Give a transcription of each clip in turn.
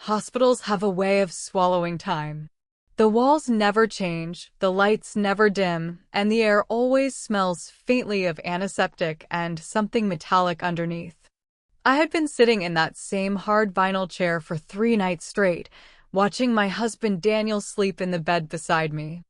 Hospitals have a way of swallowing time. The walls never change, the lights never dim, and the air always smells faintly of antiseptic and something metallic underneath. I had been sitting in that same hard vinyl chair for 3 nights straight, watching my husband Daniel sleep in the bed beside me.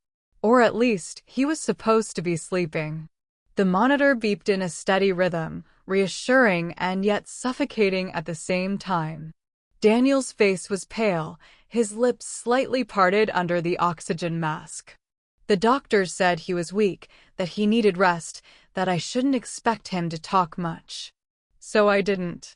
Or at least, he was supposed to be sleeping. The monitor beeped in a steady rhythm, reassuring and yet suffocating at the same time. Daniel's face was pale, his lips slightly parted under the oxygen mask. The doctors said he was weak, that he needed rest, that I shouldn't expect him to talk much. So I didn't.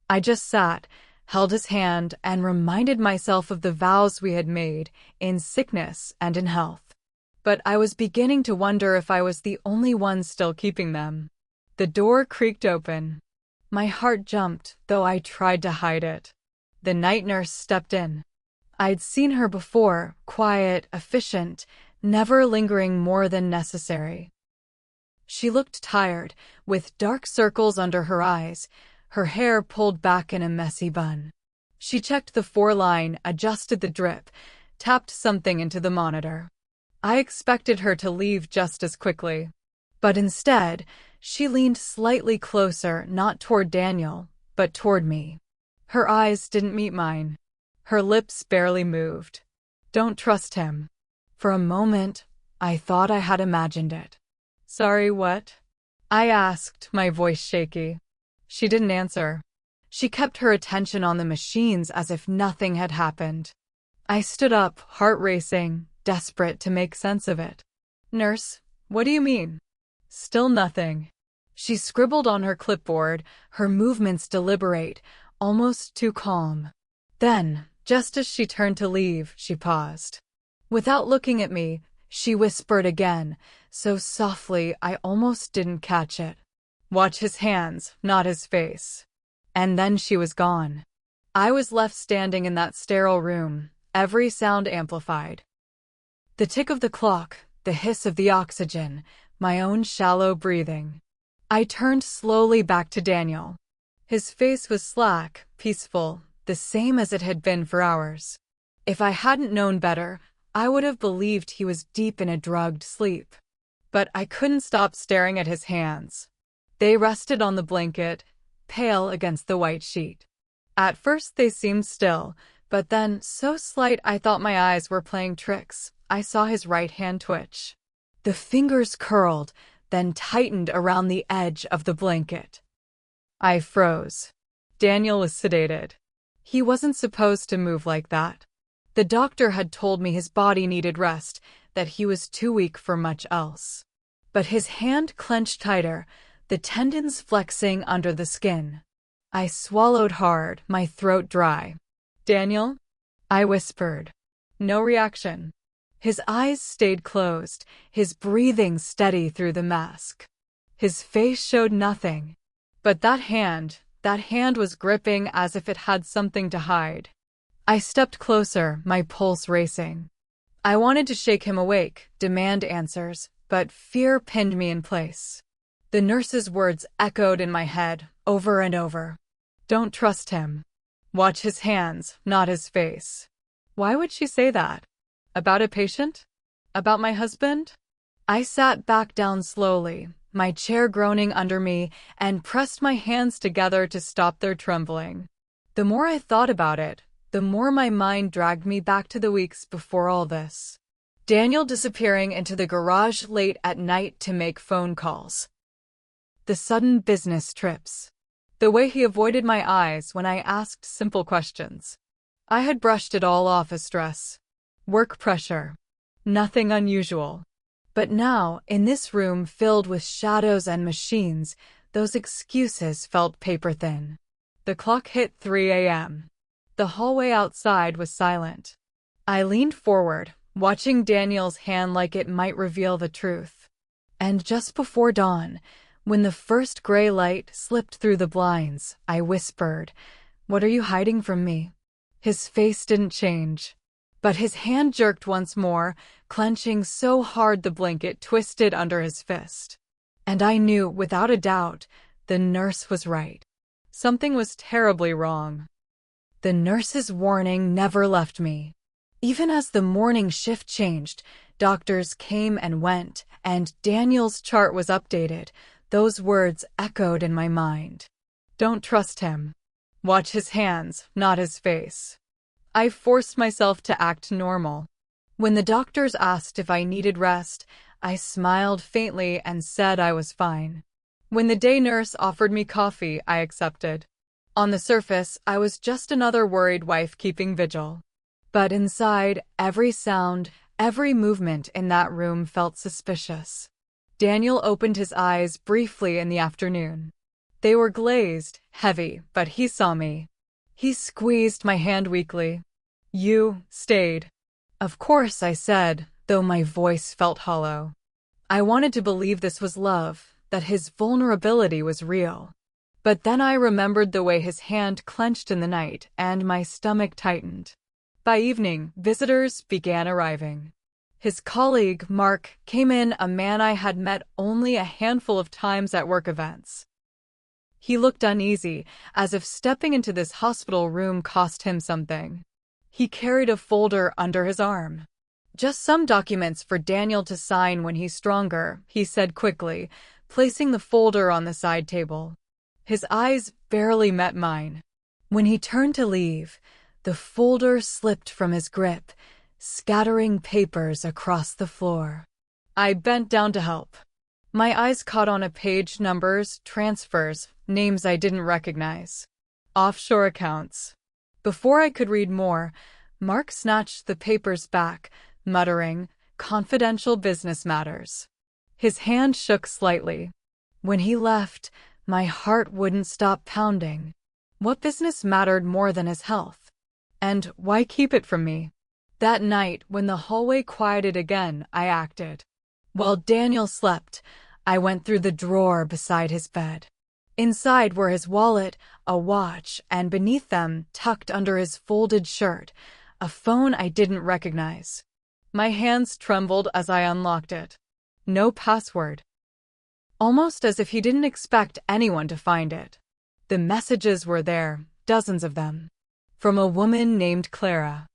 I just sat, held his hand, and reminded myself of the vows we had made, in sickness and in health. But I was beginning to wonder if I was the only one still keeping them. The door creaked open. My heart jumped, though I tried to hide it. The night nurse stepped in. I'd seen her before, quiet, efficient, never lingering more than necessary. She looked tired, with dark circles under her eyes, her hair pulled back in a messy bun. She checked the 4-line, adjusted the drip, tapped something into the monitor. I expected her to leave just as quickly. But instead, she leaned slightly closer, not toward Daniel, but toward me. Her eyes didn't meet mine. Her lips barely moved. Don't trust him. For a moment, I thought I had imagined it. Sorry, what? I asked, my voice shaky. She didn't answer. She kept her attention on the machines as if nothing had happened. I stood up, heart racing, desperate to make sense of it. Nurse, what do you mean? Still nothing. She scribbled on her clipboard, her movements deliberate, almost too calm. Then, just as she turned to leave, she paused. Without looking at me, she whispered again, so softly I almost didn't catch it. Watch his hands, not his face. And then she was gone. I was left standing in that sterile room, every sound amplified. The tick of the clock, the hiss of the oxygen, my own shallow breathing. I turned slowly back to Daniel. His face was slack, peaceful, the same as it had been for hours. If I hadn't known better, I would have believed he was deep in a drugged sleep. But I couldn't stop staring at his hands. They rested on the blanket, pale against the white sheet. At first they seemed still, but then, so slight I thought my eyes were playing tricks, I saw his right hand twitch. The fingers curled, then tightened around the edge of the blanket. I froze. Daniel was sedated. He wasn't supposed to move like that. The doctor had told me his body needed rest, that he was too weak for much else. But his hand clenched tighter, the tendons flexing under the skin. I swallowed hard, my throat dry. Daniel? I whispered. No reaction. His eyes stayed closed, his breathing steady through the mask. His face showed nothing. But that hand was gripping as if it had something to hide. I stepped closer, my pulse racing. I wanted to shake him awake, demand answers, but fear pinned me in place. The nurse's words echoed in my head, over and over. Don't trust him. Watch his hands, not his face. Why would she say that? About a patient? About my husband? I sat back down slowly, my chair groaning under me, and pressed my hands together to stop their trembling. The more I thought about it, the more my mind dragged me back to the weeks before all this. Daniel disappearing into the garage late at night to make phone calls. The sudden business trips. The way he avoided my eyes when I asked simple questions. I had brushed it all off as stress. Work pressure. Nothing unusual. But now, in this room filled with shadows and machines, those excuses felt paper-thin. The clock hit 3 a.m. The hallway outside was silent. I leaned forward, watching Daniel's hand like it might reveal the truth. And just before dawn, when the first gray light slipped through the blinds, I whispered, "What are you hiding from me?" His face didn't change. But his hand jerked once more, clenching so hard the blanket twisted under his fist. And I knew, without a doubt, the nurse was right. Something was terribly wrong. The nurse's warning never left me. Even as the morning shift changed, doctors came and went, and Daniel's chart was updated. Those words echoed in my mind. Don't trust him. Watch his hands, not his face. I forced myself to act normal. When the doctors asked if I needed rest, I smiled faintly and said I was fine. When the day nurse offered me coffee, I accepted. On the surface, I was just another worried wife keeping vigil. But inside, every sound, every movement in that room felt suspicious. Daniel opened his eyes briefly in the afternoon. They were glazed, heavy, but he saw me. He squeezed my hand weakly. You stayed. Of course, I said, though my voice felt hollow. I wanted to believe this was love, that his vulnerability was real. But then I remembered the way his hand clenched in the night, and my stomach tightened. By evening, visitors began arriving. His colleague, Mark, came in, a man I had met only a handful of times at work events. He looked uneasy, as if stepping into this hospital room cost him something. He carried a folder under his arm. Just some documents for Daniel to sign when he's stronger, he said quickly, placing the folder on the side table. His eyes barely met mine. When he turned to leave, the folder slipped from his grip, scattering papers across the floor. I bent down to help. My eyes caught on a page: numbers, transfers, names I didn't recognize. Offshore accounts. Before I could read more, Mark snatched the papers back, muttering, "Confidential business matters." His hand shook slightly. When he left, my heart wouldn't stop pounding. What business mattered more than his health? And why keep it from me? That night, when the hallway quieted again, I acted. While Daniel slept, I went through the drawer beside his bed. Inside were his wallet, a watch, and beneath them, tucked under his folded shirt, a phone I didn't recognize. My hands trembled as I unlocked it. No password. Almost as if he didn't expect anyone to find it. The messages were there, dozens of them. From a woman named Clara.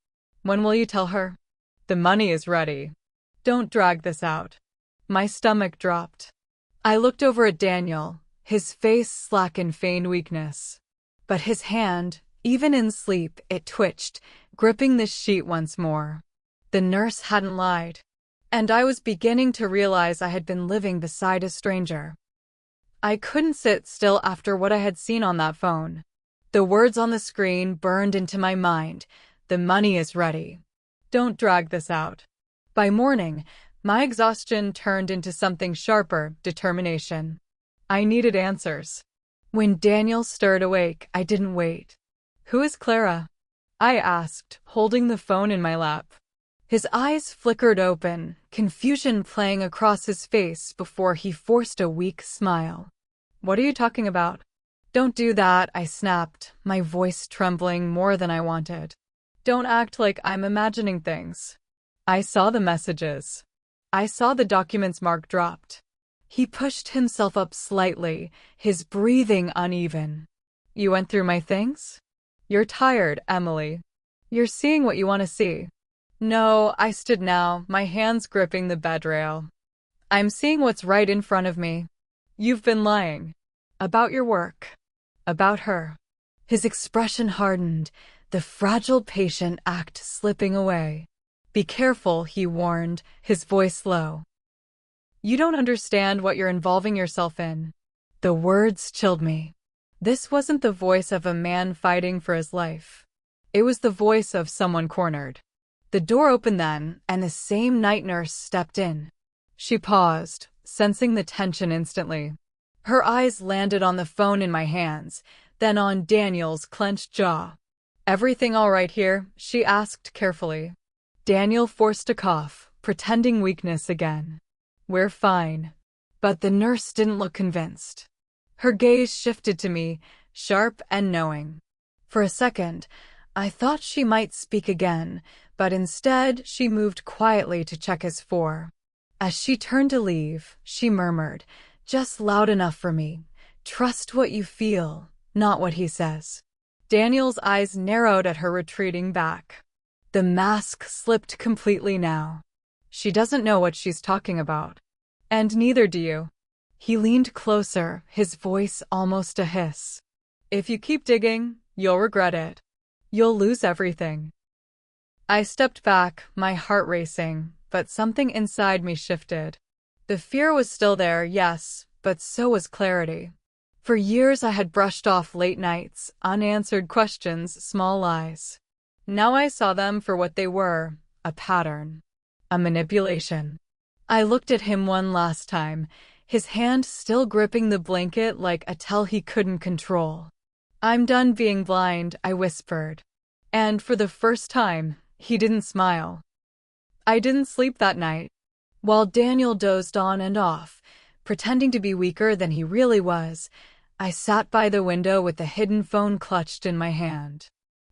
When will you tell her? The money is ready. Don't drag this out. My stomach dropped. I looked over at Daniel, his face slack in feigned weakness. But his hand, even in sleep, it twitched, gripping the sheet once more. The nurse hadn't lied. And I was beginning to realize I had been living beside a stranger. I couldn't sit still after what I had seen on that phone. The words on the screen burned into my mind. The money is ready. Don't drag this out. By morning, my exhaustion turned into something sharper: determination. I needed answers. When Daniel stirred awake, I didn't wait. Who is Clara? I asked, holding the phone in my lap. His eyes flickered open, confusion playing across his face before he forced a weak smile. What are you talking about? Don't do that, I snapped, my voice trembling more than I wanted. Don't act like I'm imagining things. I saw the messages. I saw the documents Mark dropped. He pushed himself up slightly, his breathing uneven. You went through my things? You're tired, Emily. You're seeing what you want to see. No, I stood now, my hands gripping the bed rail. I'm seeing what's right in front of me. You've been lying. About your work. About her. His expression hardened, the fragile patient act slipping away. Be careful, he warned, his voice low. You don't understand what you're involving yourself in. The words chilled me. This wasn't the voice of a man fighting for his life. It was the voice of someone cornered. The door opened then, and the same night nurse stepped in. She paused, sensing the tension instantly. Her eyes landed on the phone in my hands, then on Daniel's clenched jaw. Everything all right here? She asked carefully. Daniel forced a cough, pretending weakness again. We're fine. But the nurse didn't look convinced. Her gaze shifted to me, sharp and knowing. For a second, I thought she might speak again, but instead she moved quietly to check his for. As she turned to leave, she murmured, just loud enough for me, "Trust what you feel, not what he says." Daniel's eyes narrowed at her retreating back. The mask slipped completely now. She doesn't know what she's talking about. And neither do you. He leaned closer, his voice almost a hiss. If you keep digging, you'll regret it. You'll lose everything. I stepped back, my heart racing, but something inside me shifted. The fear was still there, yes, but so was clarity. For years I had brushed off late nights, unanswered questions, small lies. Now I saw them for what they were, a pattern. A manipulation. I looked at him one last time, his hand still gripping the blanket like a tell he couldn't control. I'm done being blind, I whispered. And for the first time, he didn't smile. I didn't sleep that night. While Daniel dozed on and off, pretending to be weaker than he really was, I sat by the window with the hidden phone clutched in my hand.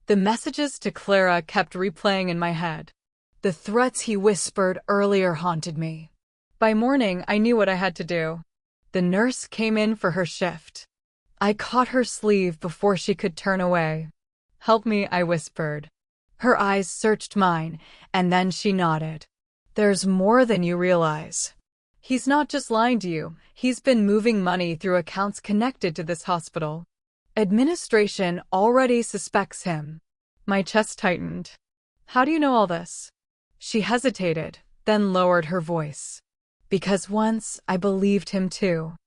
The messages to Clara kept replaying in my head. The threats he whispered earlier haunted me. By morning, I knew what I had to do. The nurse came in for her shift. I caught her sleeve before she could turn away. "Help me," I whispered. Her eyes searched mine, and then she nodded. "There's more than you realize. He's not just lying to you, he's been moving money through accounts connected to this hospital. Administration already suspects him." My chest tightened. "How do you know all this?" She hesitated, then lowered her voice. "Because once I believed him too."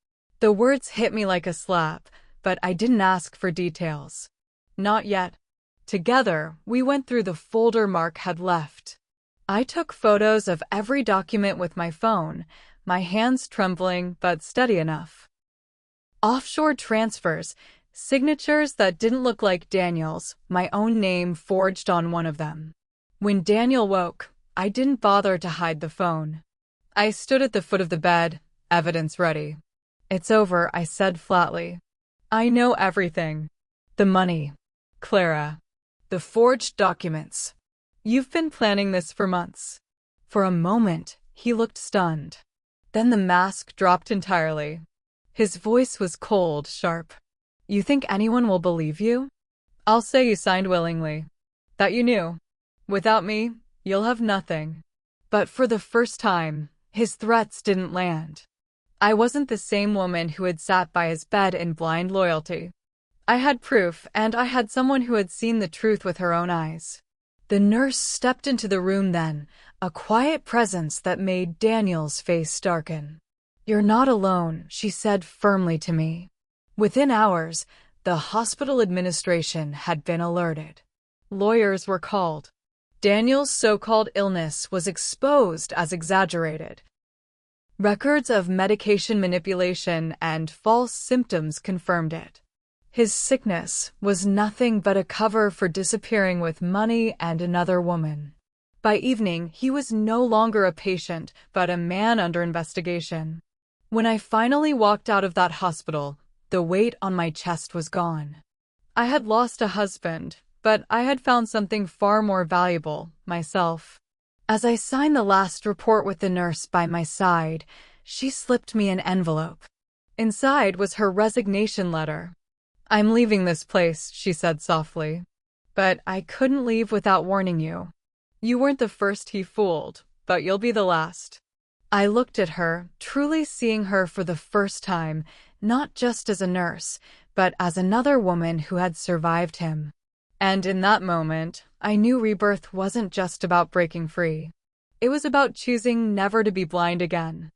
The words hit me like a slap, but I didn't ask for details. Not yet. Together, we went through the folder Mark had left. I took photos of every document with my phone, my hands trembling but steady enough. Offshore transfers, signatures that didn't look like Daniel's, my own name forged on one of them. When Daniel woke, I didn't bother to hide the phone. I stood at the foot of the bed, evidence ready. "It's over," I said flatly. "I know everything. The money. Clara. The forged documents. You've been planning this for months." For a moment, he looked stunned. Then the mask dropped entirely. His voice was cold, sharp. "You think anyone will believe you? I'll say you signed willingly. That you knew. Without me, you'll have nothing." But for the first time, his threats didn't land. I wasn't the same woman who had sat by his bed in blind loyalty. I had proof, and I had someone who had seen the truth with her own eyes. The nurse stepped into the room then, a quiet presence that made Daniel's face darken. "You're not alone," she said firmly to me. Within hours, the hospital administration had been alerted. Lawyers were called. Daniel's so-called illness was exposed as exaggerated. Records of medication manipulation and false symptoms confirmed it. His sickness was nothing but a cover for disappearing with money and another woman. By evening, he was no longer a patient, but a man under investigation. When I finally walked out of that hospital, the weight on my chest was gone. I had lost a husband, but I had found something far more valuable, myself. As I signed the last report with the nurse by my side, she slipped me an envelope. Inside was her resignation letter. "I'm leaving this place," she said softly. "But I couldn't leave without warning you. You weren't the first he fooled, but you'll be the last." I looked at her, truly seeing her for the first time, not just as a nurse, but as another woman who had survived him. And in that moment, I knew rebirth wasn't just about breaking free. It was about choosing never to be blind again.